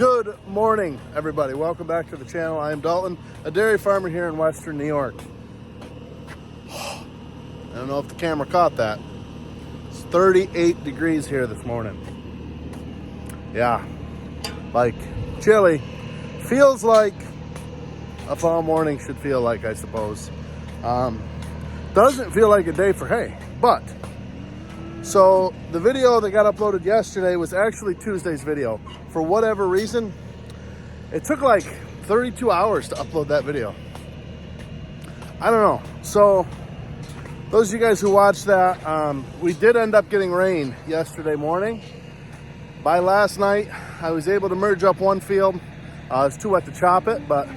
Good morning, everybody. Welcome back to the channel. I am Dalton, a dairy farmer here in Western New York. I don't know if the camera caught that. It's 38 degrees here this morning. Yeah, like chilly. Feels like a fall morning should feel like, I suppose. Doesn't feel like a day for hay, but so the video that got uploaded yesterday was actually Tuesday's video. For whatever reason, it took like 32 hours to upload that video. I don't know. So those of you guys who watched that, we did end up getting rain yesterday morning. By last night, I was able to merge up one field. It's too wet to chop it, but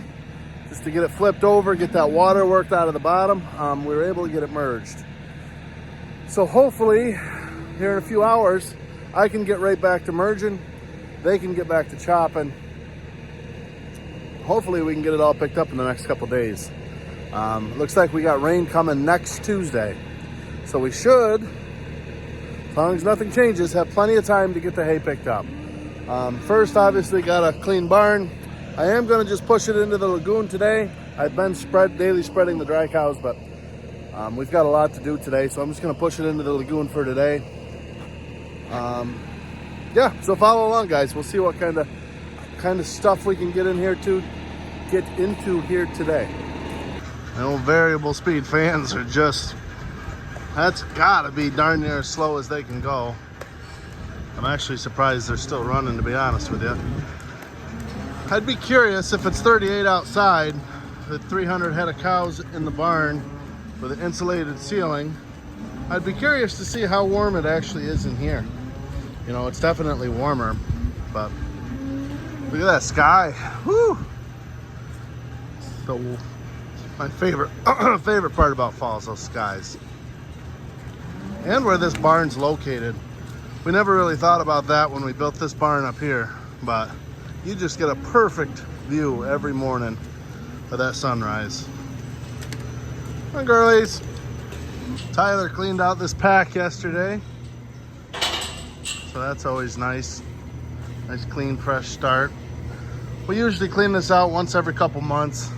just to get it flipped over, get that water worked out of the bottom, we were able to get it merged. So hopefully, here in a few hours, I can get right back to merging. They can get back to chopping. Hopefully we can get it all picked up in the next couple days. Looks like we got rain coming next Tuesday. So we should, as long as nothing changes, have plenty of time to get the hay picked up. First, obviously, got a clean barn. I am gonna just push it into the lagoon today. I've been daily spreading the dry cows, but we've got a lot to do today, so I'm just gonna push it into the lagoon for today. Yeah, so follow along, guys. We'll see what kind of stuff we can get into here today. The old variable speed fans are just, that's gotta be darn near as slow as they can go. I'm actually surprised they're still running, to be honest with you. I'd be curious if it's 38 outside with 300 head of cows in the barn with an insulated ceiling. I'd be curious to see how warm it actually is in here. You know, it's definitely warmer, but look at that sky. Whoo! So my favorite part about fall is those skies. And where this barn's located. We never really thought about that when we built this barn up here, but you just get a perfect view every morning of that sunrise. Come on, girlies. Tyler cleaned out this pack yesterday, so that's always nice. Nice, clean, fresh start. We usually clean this out once every couple months.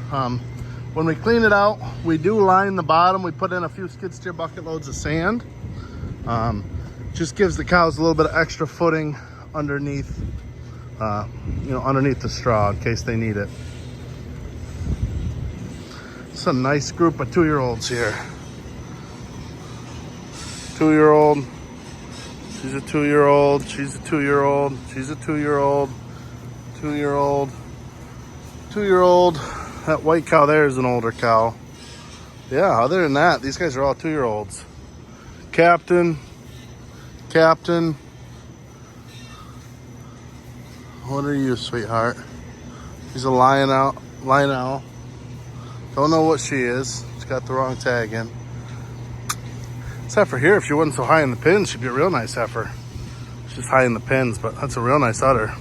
When we clean it out, we do line the bottom. We put in a few skid steer bucket loads of sand. Just gives the cows a little bit of extra footing underneath, underneath the straw in case they need it. It's a nice group of 2-year-olds here. 2-year-old, she's a 2-year-old, she's a 2-year-old, she's a 2-year-old, 2-year-old, 2-year-old. That white cow there is an older cow. Yeah, other than that, these guys are all 2-year-olds. Captain. What are you, sweetheart? She's a lion owl. Don't know what she is. She's got the wrong tag in. This heifer here, if she wasn't so high in the pins, she'd be a real nice heifer. She's just high in the pins, but that's a real nice udder.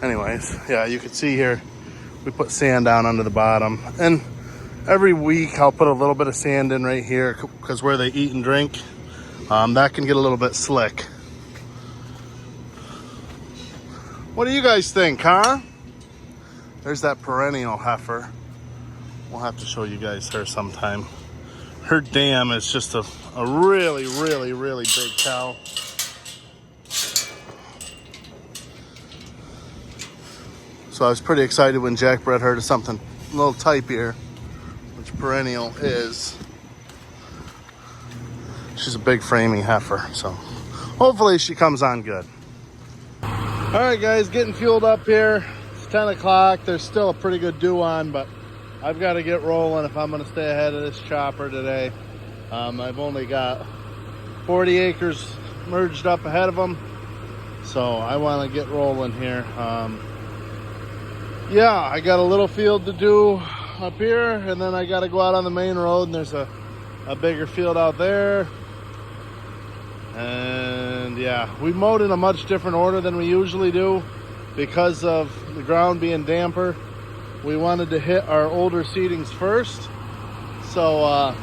Anyways, yeah, you can see here, we put sand down under the bottom. And every week I'll put a little bit of sand in right here because where they eat and drink, that can get a little bit slick. What do you guys think, huh? There's that perennial heifer. We'll have to show you guys her sometime. Her dam is just a really, really, really big cow. So I was pretty excited when Jack bred her to something a little typier, which perennial is. She's a big framing heifer, so hopefully she comes on good. All right, guys, getting fueled up here. It's 10 o'clock. There's still a pretty good dew on, but I've got to get rolling if I'm going to stay ahead of this chopper today. I've only got 40 acres merged up ahead of them, so I want to get rolling here. Yeah, I got a little field to do up here, and then I got to go out on the main road, and there's a bigger field out there. And yeah, we mowed in a much different order than we usually do because of the ground being damper. We wanted to hit our older seedings first, so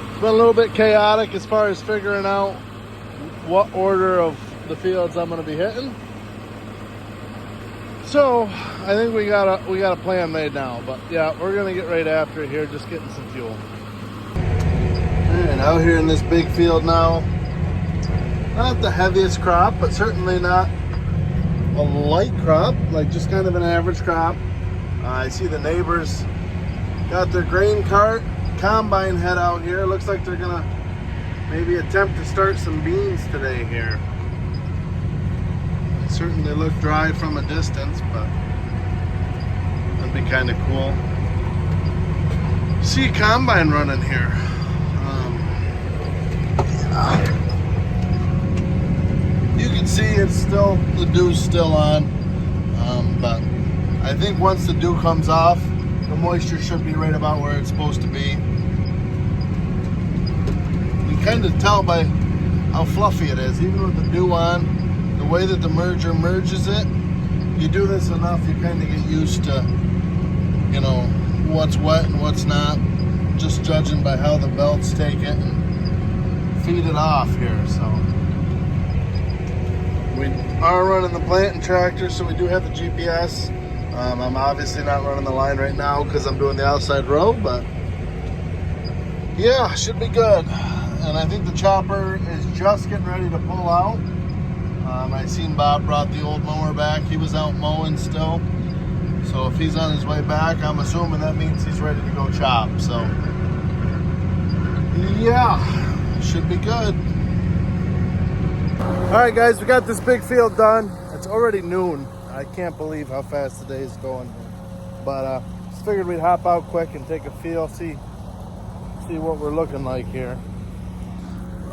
it's been a little bit chaotic as far as figuring out what order of the fields I'm going to be hitting. So I think we got a plan made now, but yeah, we're gonna get right after it here, just getting some fuel. And out here in this big field now, not the heaviest crop, but certainly not a light crop, like just kind of an average crop. I see the neighbors got their grain cart, combine head out here. Looks like they're gonna maybe attempt to start some beans today here. Certainly look dry from a distance, but that'd be kind of cool. See a combine running here. You can see it's still, the dew's still on, but I think once the dew comes off, the moisture should be right about where it's supposed to be. You can kind of tell by how fluffy it is, even with the dew on. The way that the merger merges it, you do this enough, you kind of get used to, you know, what's wet and what's not, just judging by how the belts take it and feed it off here. So we are running the planting tractor, so we do have the GPS. I'm obviously not running the line right now because I'm doing the outside row, but yeah, should be good. And I think the chopper is just getting ready to pull out. I seen Bob brought the old mower back. He was out mowing still. So if he's on his way back, I'm assuming that means he's ready to go chop. So yeah, should be good. All right, guys, we got this big field done. It's already noon. I can't believe how fast the day is going. But just figured we'd hop out quick and take a feel, see what we're looking like here.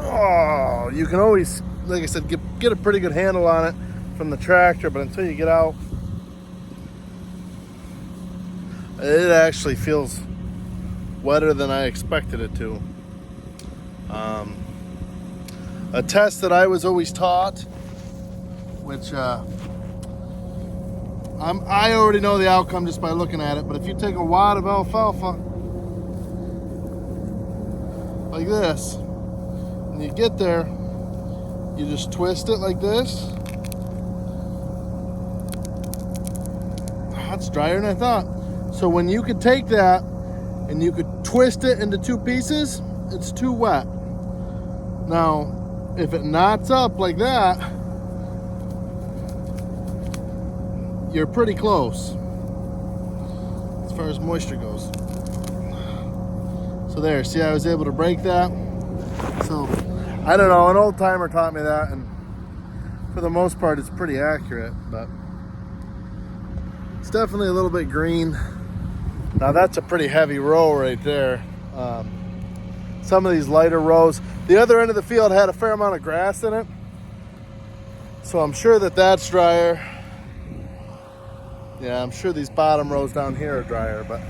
Oh, you can always, like I said, get a pretty good handle on it from the tractor, but until you get out, it actually feels wetter than I expected it to. A test that I was always taught, which I already know the outcome just by looking at it, but if you take a wad of alfalfa like this, and you get there, you just twist it like this. That's drier than I thought. So when you could take that and you could twist it into two pieces, it's too wet. Now, if it knots up like that, you're pretty close as far as moisture goes. So there, see, I was able to break that. So I don't know, an old timer taught me that, and for the most part it's pretty accurate, but it's definitely a little bit green. Now that's a pretty heavy row right there. Some of these lighter rows, the other end of the field had a fair amount of grass in it, so I'm sure that that's drier. Yeah, I'm sure these bottom rows down here are drier, but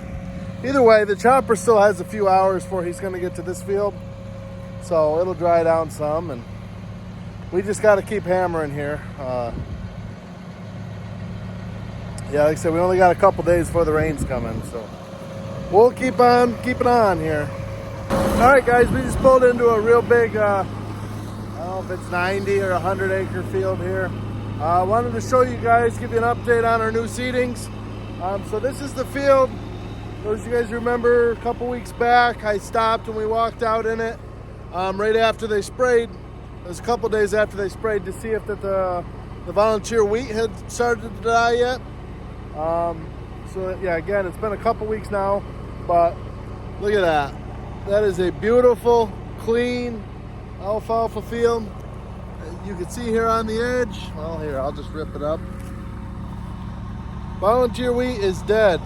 either way, the chopper still has a few hours before he's going to get to this field, so it'll dry down some, and we just got to keep hammering here. Yeah, like I said, we only got a couple days before the rain's coming, so we'll keep on keeping on here. All right, guys, we just pulled into a real big, I don't know if it's 90 or 100 acre field here. I wanted to show you guys, give you an update on our new seedings. So this is the field. Those of you guys remember a couple weeks back, I stopped and we walked out in it right after they sprayed. It was a couple days after they sprayed to see if the volunteer wheat had started to die yet. So yeah, again, it's been a couple weeks now, but look at that. That is a beautiful, clean alfalfa field. You can see here on the edge, well here, I'll just rip it up. Volunteer wheat is dead.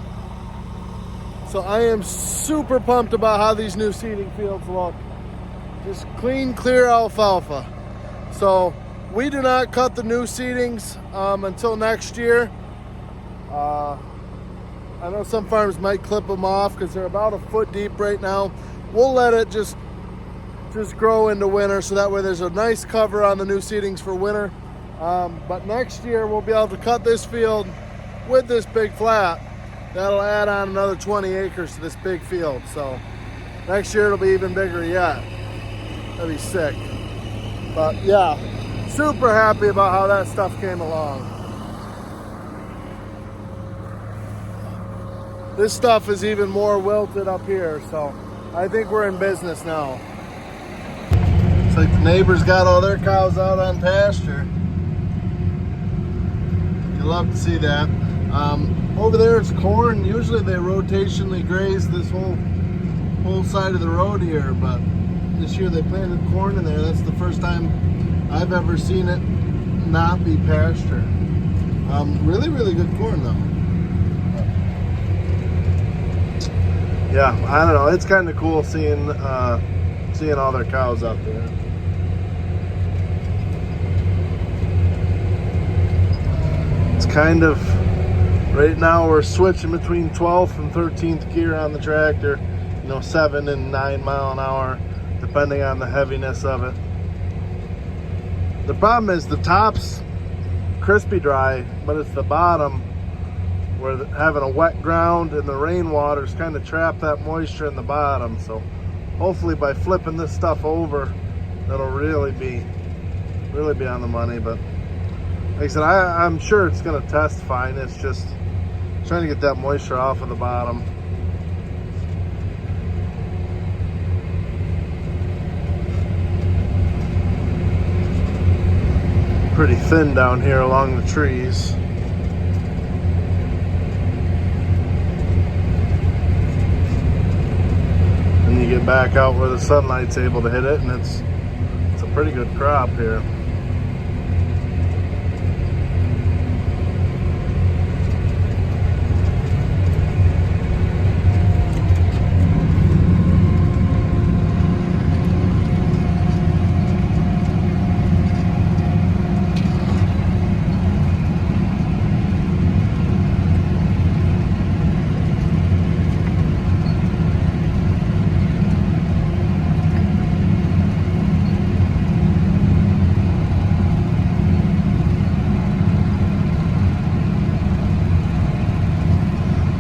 So I am super pumped about how these new seeding fields look. Just clean, clear alfalfa. So we do not cut the new seedings until next year. I know some farms might clip them off because they're about a foot deep right now. We'll let it just grow into winter, so that way there's a nice cover on the new seedings for winter. But next year we'll be able to cut this field with this big flat. That'll add on another 20 acres to this big field. So next year it'll be even bigger yet. That'd be sick. But yeah, super happy about how that stuff came along. this stuff is even more wilted up here. So I think we're in business now. It's like the neighbors got all their cows out on pasture. You love to see that. Over there it's corn. Usually they rotationally graze this whole side of the road here, but this year they planted corn in there. That's the first time I've ever seen it not be pasture. Really, really good corn though. Yeah, I don't know. It's kind of cool seeing all their cows out there. It's kind of, right now we're switching between 12th and 13th gear on the tractor. 7 and 9 mile an hour, depending on the heaviness of it. The problem is the top's crispy dry, but it's the bottom where having a wet ground and the rainwater's kind of trap that moisture in the bottom. So hopefully by flipping this stuff over, that'll really be on the money. But like I said, I'm sure it's going to test fine. It's just trying to get that moisture off of the bottom. Pretty thin down here along the trees. And you get back out where the sunlight's able to hit it, and it's a pretty good crop here.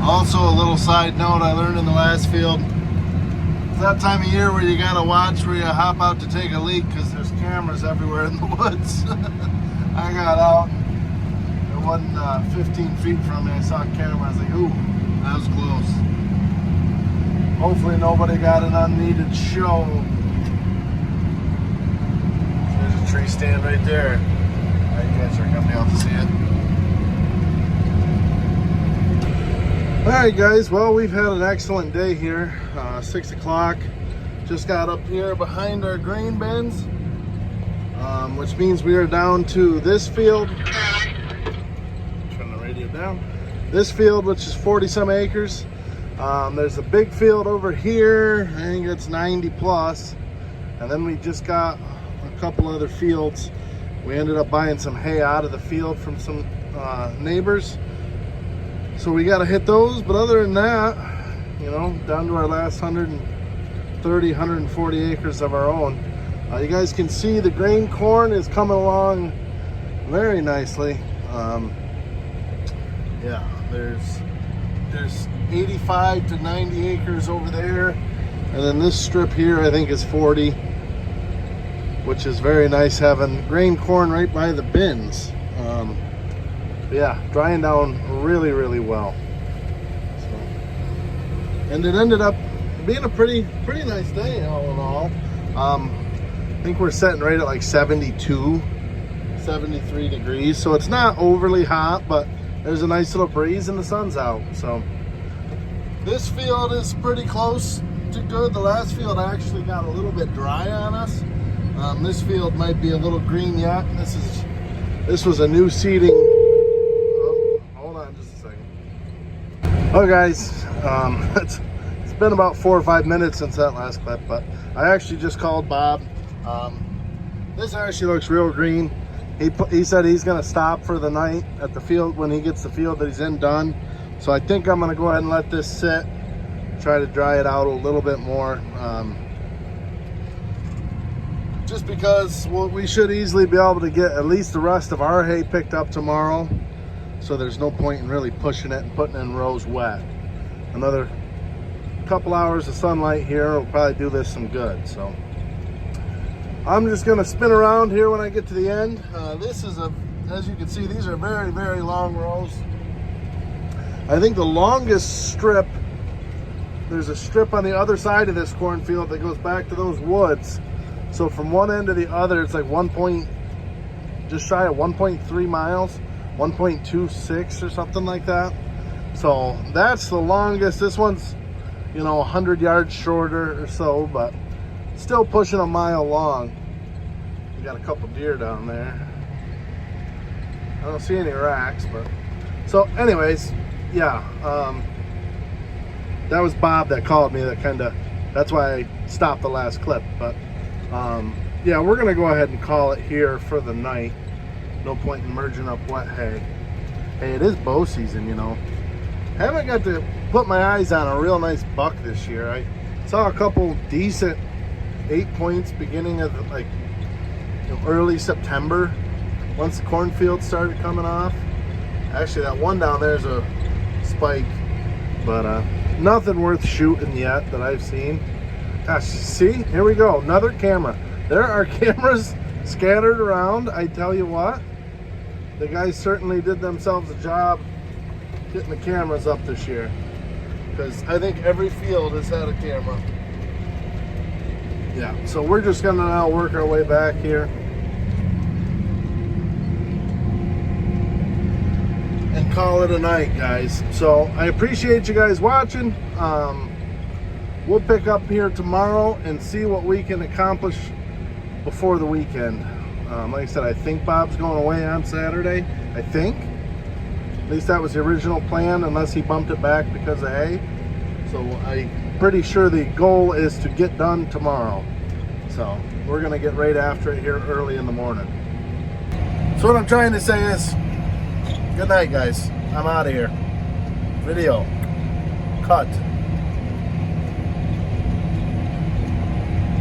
Also, a little side note I learned in the last field, it's that time of year where you gotta watch where you hop out to take a leak because there's cameras everywhere in the woods. I got out, it wasn't 15 feet from me, I saw a camera, I was like, ooh, that was close. Hopefully nobody got an unneeded show. There's a tree stand right there. You guys are gonna be able to see it. Alright guys, well, we've had an excellent day here. 6 o'clock. Just got up here behind our grain bins, which means we are down to this field. Turn the radio down. This field, which is 40 some acres. There's a big field over here. I think it's 90 plus. And then we just got a couple other fields. We ended up buying some hay out of the field from some neighbors. So we got to hit those, but other than that, down to our last 130, 140 acres of our own. You guys can see the grain corn is coming along very nicely. Yeah, there's 85 to 90 acres over there, and then this strip here I think is 40, which is very nice having grain corn right by the bins. Yeah, drying down really, really well. So, and it ended up being a pretty nice day all in all. I think we're sitting right at like 72, 73 degrees. So it's not overly hot, but there's a nice little breeze and the sun's out. So this field is pretty close to good. The last field actually got a little bit dry on us. This field might be a little green yet. This was a new seeding. Oh guys, it's been about 4 or 5 minutes since that last clip, but I actually just called Bob. This actually looks real green. He said he's gonna stop for the night at the field when he gets the field that he's in done. So I think I'm gonna go ahead and let this sit, try to dry it out a little bit more. Just because we should easily be able to get at least the rest of our hay picked up tomorrow. So there's no point in really pushing it and putting it in rows wet. Another couple hours of sunlight here will probably do this some good. So I'm just gonna spin around here when I get to the end. This is as you can see, these are very, very long rows. I think the longest strip, there's a strip on the other side of this cornfield that goes back to those woods. So from one end to the other, it's like just shy of 1.3 miles, 1.26 or something like that. So that's the longest. This one's, 100 yards shorter or so, but still pushing a mile long. We got a couple deer down there. I don't see any racks, but so anyways, yeah, that was Bob that called me. That's why I stopped the last clip. But yeah, we're gonna go ahead and call it here for the night. No point in merging up wet hay. Hey, it is bow season, Haven't got to put my eyes on a real nice buck this year. I saw a couple decent 8 points beginning of early September, once the cornfield started coming off. Actually, that one down there is a spike, but nothing worth shooting yet that I've seen. Gosh, see, here we go, another camera. There are cameras scattered around. I tell you what, the guys certainly did themselves a job getting the cameras up this year, because I think every field has had a camera. Yeah, so we're just gonna now work our way back here and call it a night, guys. So I appreciate you guys watching. We'll pick up here tomorrow and see what we can accomplish before the weekend. Like I said, I think Bob's going away on Saturday. I think. At least that was the original plan, unless he bumped it back because of hay. So I'm pretty sure the goal is to get done tomorrow. So we're gonna get right after it here early in the morning. So what I'm trying to say is, good night, guys. I'm out of here. Video cut.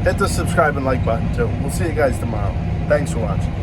Hit the subscribe and like button too. We'll see you guys tomorrow. Thanks for watching.